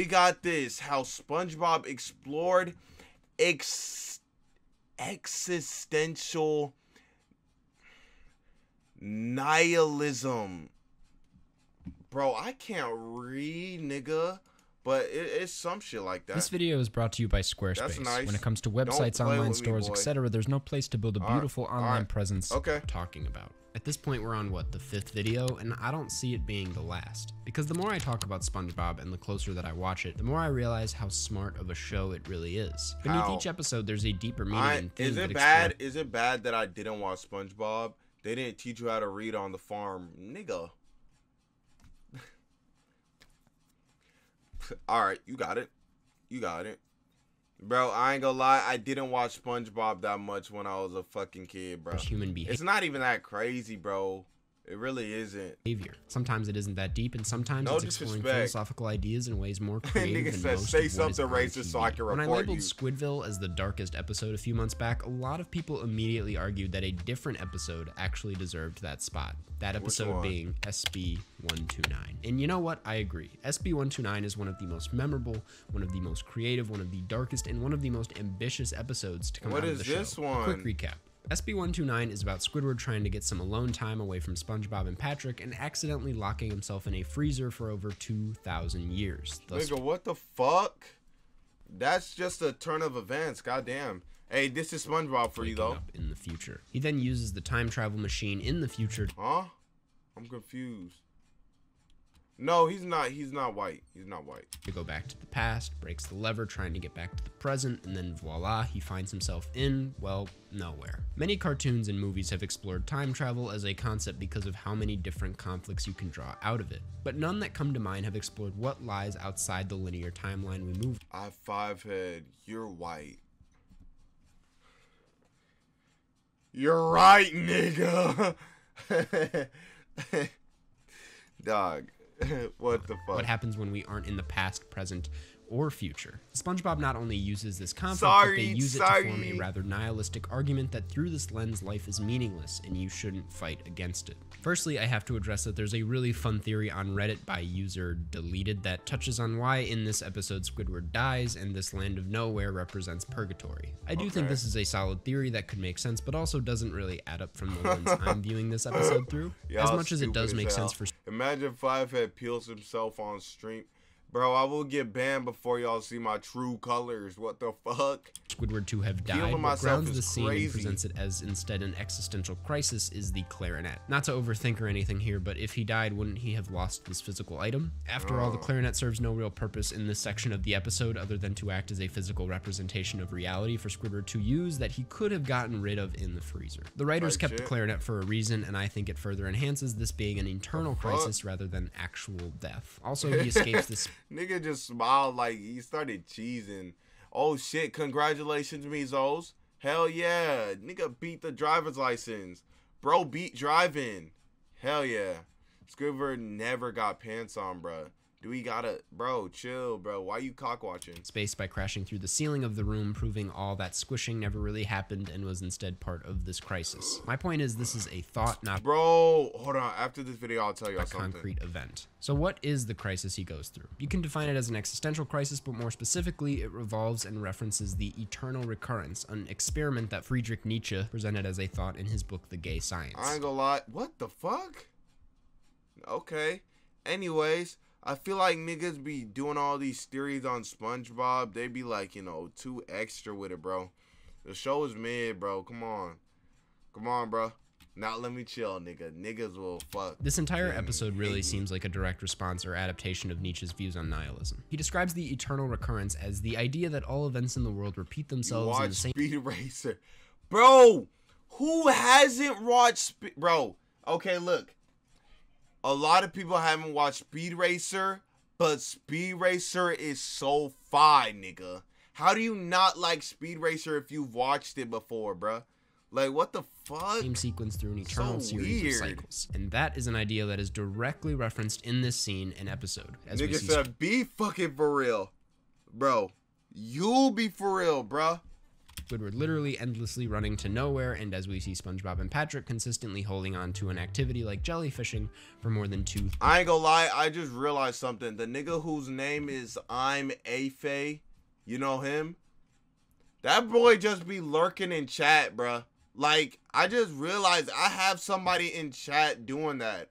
we got this. How SpongeBob explored existential nihilism. Bro, I can't read, nigga. But it's some shit like that. This video is brought to you by Squarespace. That's nice. When it comes to websites, online stores, etc., there's no place to build a beautiful online presence talking about. At this point, we're on, what, the 5th video, and I don't see it being the last. Because the more I talk about SpongeBob and the closer that I watch it, the more I realize how smart of a show it really is. Beneath each episode, there's a deeper meaning and theme. Is it bad that I didn't watch SpongeBob? They didn't teach you how to read on the farm, nigga. Alright, you got it. You got it. Bro, I ain't gonna lie, I didn't watch SpongeBob that much when I was a fucking kid, bro. Human behavior. It's not even that crazy, bro. It really isn't. Sometimes it isn't that deep, and sometimes it's exploring philosophical ideas in ways more creative than most say something racist so I can report you. When I labeled Squidville as the darkest episode a few months back, a lot of people immediately argued that a different episode actually deserved that spot. That episode being SB-129. And you know what? I agree. SB-129 is one of the most memorable, one of the most creative, one of the darkest, and one of the most ambitious episodes to come out of the show. What is this one? Quick recap. SB-129 is about Squidward trying to get some alone time away from SpongeBob and Patrick and accidentally locking himself in a freezer for over 2,000 years. Nigga, what the fuck? That's just a turn of events, goddamn. Hey, this is SpongeBob for you, though. In the future. He then uses the time travel machine in the future. Huh? I'm confused. No, he's not white. He's not white. To go back to the past, breaks the lever trying to get back to the present, and then voila, he finds himself in, well, nowhere. Many cartoons and movies have explored time travel as a concept because of how many different conflicts you can draw out of it, but none that come to mind have explored what lies outside the linear timeline we move. I5head, you're white. You're right, nigga. Dog. What the fuck? What happens when we aren't in the past, present, or future? SpongeBob not only uses this conflict, but they use it to form a rather nihilistic argument that through this lens, life is meaningless and you shouldn't fight against it. Firstly, I have to address that there's a really fun theory on Reddit by user Deleted that touches on why in this episode Squidward dies and this land of nowhere represents purgatory. I do think this is a solid theory that could make sense, but also doesn't really add up from the lens I'm viewing this episode through. As much as it does make sense for... Imagine 5head peels himself on stream. Bro, I will get banned before y'all see my true colors. What the fuck? Squidward to have died, what grounds the scene and presents it as instead an existential crisis is the clarinet. Not to overthink or anything here, but if he died, wouldn't he have lost this physical item? After all, the clarinet serves no real purpose in this section of the episode other than to act as a physical representation of reality for Squidward to use that he could have gotten rid of in the freezer. The writers kept the clarinet for a reason, and I think it further enhances this being an internal crisis rather than actual death. Also, he escapes this... Nigga just smiled like he started cheesing. Oh shit, congratulations, Mezos. Hell yeah. Nigga beat the driver's license. Bro beat driving. Hell yeah. Squidward never got pants on, bro. Do we gotta... Bro, chill, bro. Why you cock watching? Space by crashing through the ceiling of the room, proving all that squishing never really happened and was instead part of this crisis. My point is, this is a thought, not... Bro, hold on. After this video, I'll tell you something. Concrete event. So what is the crisis he goes through? You can define it as an existential crisis, but more specifically, it revolves and references the eternal recurrence, an experiment that Friedrich Nietzsche presented as a thought in his book, The Gay Science. I ain't gonna lie. What the fuck? Okay. Anyways... I feel like niggas be doing all these theories on SpongeBob. They be like, you know, too extra with it, bro. The show is mid, bro. Come on. Come on, bro. Now let me chill, nigga. Niggas will fuck. This entire episode really seems like a direct response or adaptation of Nietzsche's views on nihilism. He describes the eternal recurrence as the idea that all events in the world repeat themselves in the same... Speed Racer. Bro, who hasn't watched... Bro, okay, look. A lot of people haven't watched Speed Racer, but Speed Racer is so fine, nigga. How do you not like Speed Racer if you've watched it before, bruh? Like, what the fuck? Same sequence through an eternal series of cycles. And that is an idea that is directly referenced in this scene and episode. As nigga said, be fucking for real. Bro, you'll be for real, bruh. Squidward literally endlessly running to nowhere, and as we see SpongeBob and Patrick consistently holding on to an activity like jellyfishing for more than 2. I ain't gonna lie, I just realized something. The nigga whose name is I'm Afe, you know him? That boy just be lurking in chat, bruh. Like, I just realized I have somebody in chat doing that.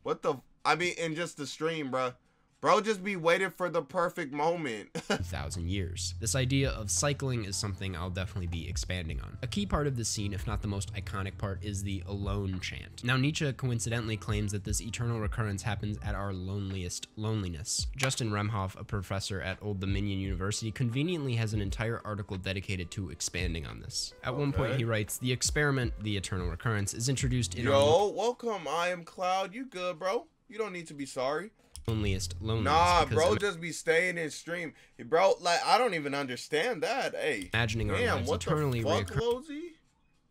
What the... I mean, in just the stream, bruh. Bro just be waiting for the perfect moment. 1,000 years. This idea of cycling is something I'll definitely be expanding on. A key part of this scene, if not the most iconic part, is the alone chant. Now, Nietzsche coincidentally claims that this eternal recurrence happens at our loneliest loneliness. Justin Remhoff, a professor at Old Dominion University, conveniently has an entire article dedicated to expanding on this. At one point he writes, the experiment, the eternal recurrence, is introduced in welcome, I am Cloud. You good, bro? You don't need to be sorry. Loneliest loneliness. Nah, bro, just be staying in stream. Bro, like, I don't even understand that. Hey, imagining our lives eternally reoccurring.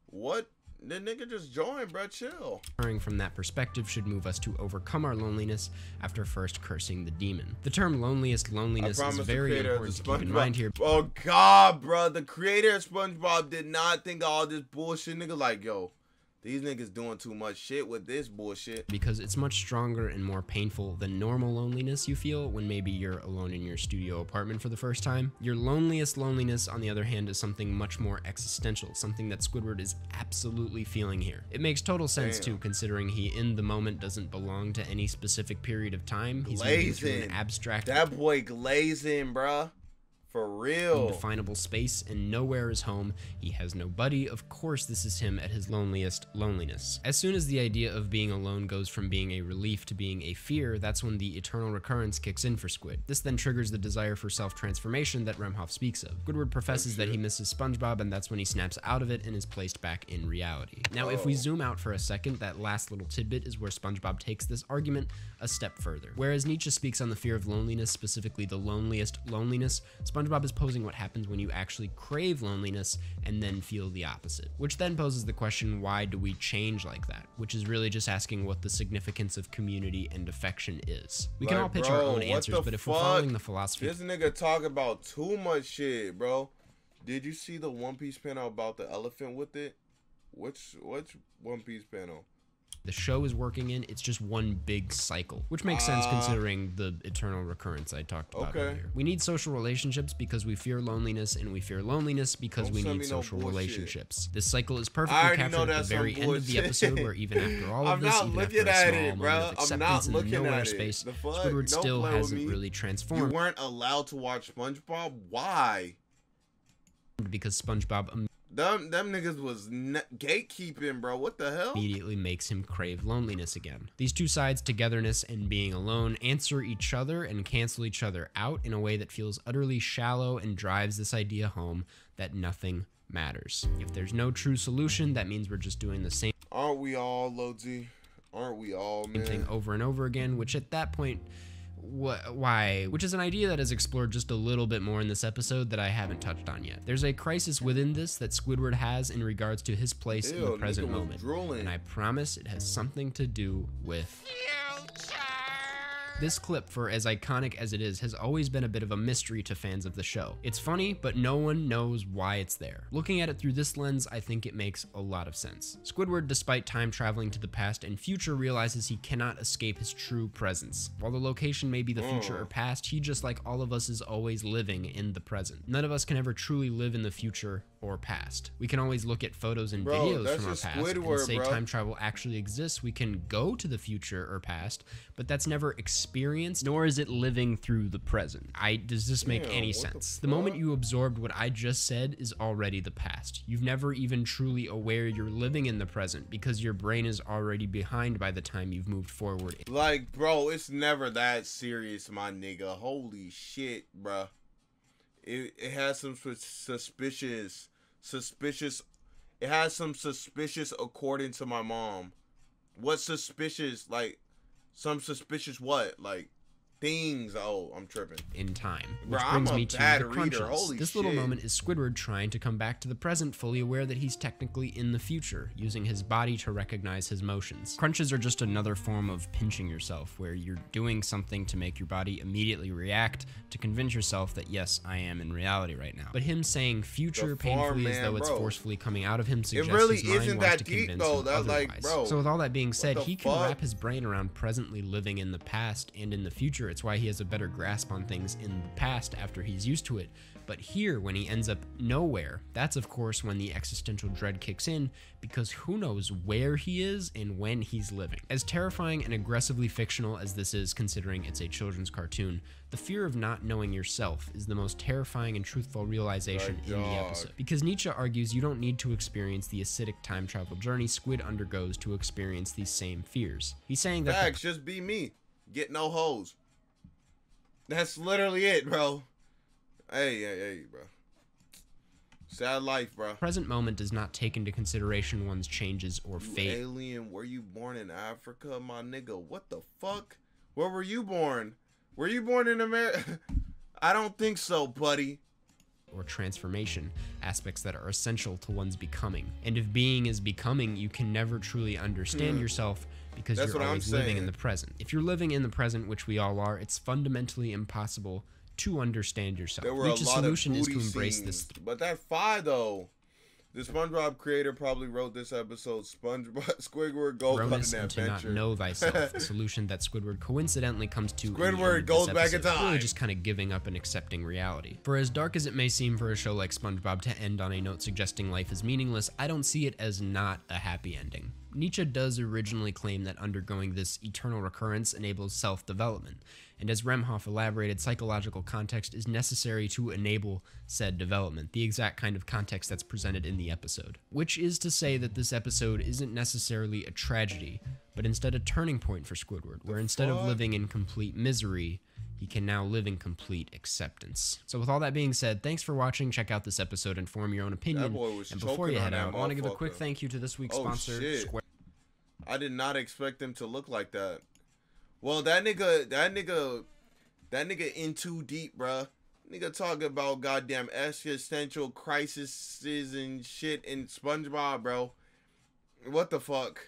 What? The nigga just joined, bro. Chill. From that perspective should move us to overcome our loneliness after first cursing the demon. The term loneliest loneliness is very important to keep in mind here. Oh, God, bro. The creator of SpongeBob did not think of all this bullshit. Nigga like, yo, these niggas doing too much shit with this bullshit. Because it's much stronger and more painful than normal loneliness you feel when maybe you're alone in your studio apartment for the first time. Your loneliest loneliness, on the other hand, is something much more existential, something that Squidward is absolutely feeling here. It makes total sense too, considering he in the moment doesn't belong to any specific period of time. He's moving through an abstract... That boy glazing, bruh. For real. Indefinable space, and nowhere is home. He has no buddy. Of course, this is him at his loneliest loneliness. As soon as the idea of being alone goes from being a relief to being a fear, that's when the eternal recurrence kicks in for Squid. This then triggers the desire for self-transformation that Remhoff speaks of. Squidward professes that he misses SpongeBob, and that's when he snaps out of it and is placed back in reality. Now, if we zoom out for a second, that last little tidbit is where SpongeBob takes this argument a step further. Whereas Nietzsche speaks on the fear of loneliness, specifically the loneliest loneliness, SpongeBob is posing what happens when you actually crave loneliness and then feel the opposite. Which then poses the question, why do we change like that? Which is really just asking what the significance of community and affection is. We can all pitch our own answers, but if we're following the philosophy... This nigga talk about too much shit, bro. Did you see the One Piece panel about the elephant with it? Which One Piece panel? The show is working in, it's just one big cycle, which makes sense considering the eternal recurrence I talked about earlier. We need social relationships because we fear loneliness, and we fear loneliness because we need social relationships. This cycle is perfectly captured at the very end of the episode, where even after all of this, even after a small moment of acceptance in the nowhere space, Squidward still hasn't really transformed. You weren't allowed to watch SpongeBob? Why? Because SpongeBob... Them niggas was gatekeeping, bro. What the hell? Immediately makes him crave loneliness again. These two sides, togetherness and being alone, answer each other and cancel each other out in a way that feels utterly shallow and drives this idea home that nothing matters. If there's no true solution, that means we're just doing the same. Aren't we all, Lodi? Aren't we all, man? Thing over and over again, which at that point... why? Which is an idea that is explored just a little bit more in this episode that I haven't touched on yet. There's a crisis within this that Squidward has in regards to his place in the present moment. And I promise it has something to do with... This clip, for as iconic as it is, has always been a bit of a mystery to fans of the show. It's funny, but no one knows why it's there. Looking at it through this lens, I think it makes a lot of sense. Squidward, despite time traveling to the past and future, realizes he cannot escape his true presence. While the location may be the future or past, he, just like all of us, is always living in the present. None of us can ever truly live in the future or past. We can always look at photos and videos from our past and say time travel actually exists. We can go to the future or past, but that's never experienced, nor is it living through the present. Does this make any sense? The moment you absorbed what I just said is already the past. You've never even truly aware you're living in the present because your brain is already behind by the time you've moved forward. Like, bro, it's never that serious, my nigga. Holy shit, bro. It has some suspicious. It has some suspicious according to my mom. What suspicious? Like, some suspicious what? Like, things. Oh, I'm tripping. In time. Bro, Which I'm brings a me to bad the crunches. reader. Holy this shit. little moment is Squidward trying to come back to the present, fully aware that he's technically in the future, using his body to recognize his motions. Crunches are just another form of pinching yourself, where you're doing something to make your body immediately react to convince yourself that yes, I am in reality right now. But him saying future painfully as though it's forcefully coming out of him suggests really his mind isn't wants that to deep, convince though. him That, otherwise. like, bro, so with all that being said, he can fuck? wrap his brain around presently living in the past and in the future. It's why he has a better grasp on things in the past after he's used to it. But here, when he ends up nowhere, that's of course when the existential dread kicks in, because who knows where he is and when he's living. As terrifying and aggressively fictional as this is, considering it's a children's cartoon, the fear of not knowing yourself is the most terrifying and truthful realization in the episode. Because Nietzsche argues you don't need to experience the acidic time travel journey Squid undergoes to experience these same fears. He's saying that facts, just be me. Get no hoes. That's literally it, bro. Hey, bro. Sad life, bro. The present moment does not take into consideration one's changes or fate. Alien, were you born in Africa, my nigga? What the fuck? Where were you born? Were you born in America? I don't think so, buddy. Or transformation, aspects that are essential to one's becoming. And if being is becoming, you can never truly understand yourself because you're always living in the present. If you're living in the present, which we all are, it's fundamentally impossible to understand yourself. Nietzsche's solution is to embrace this. But that though. The SpongeBob creator probably wrote this episode. Squidward goes on an adventure. To not know thyself. A solution that Squidward coincidentally comes to. Squidward goes back in time. Really just kind of giving up and accepting reality. For as dark as it may seem for a show like SpongeBob to end on a note suggesting life is meaningless, I don't see it as not a happy ending. Nietzsche does originally claim that undergoing this eternal recurrence enables self-development, and as Remhoff elaborated, psychological context is necessary to enable said development, the exact kind of context that's presented in the episode. Which is to say that this episode isn't necessarily a tragedy, but instead a turning point for Squidward, where instead of living in complete misery, he can now live in complete acceptance. So with all that being said, thanks for watching. Check out this episode and form your own opinion. And before you head out, I want to give a quick thank you to this week's sponsor, Square. I did not expect them to look like that. Well, that nigga in too deep, bruh. Nigga talking about goddamn existential crises and shit in SpongeBob, bro. What the fuck?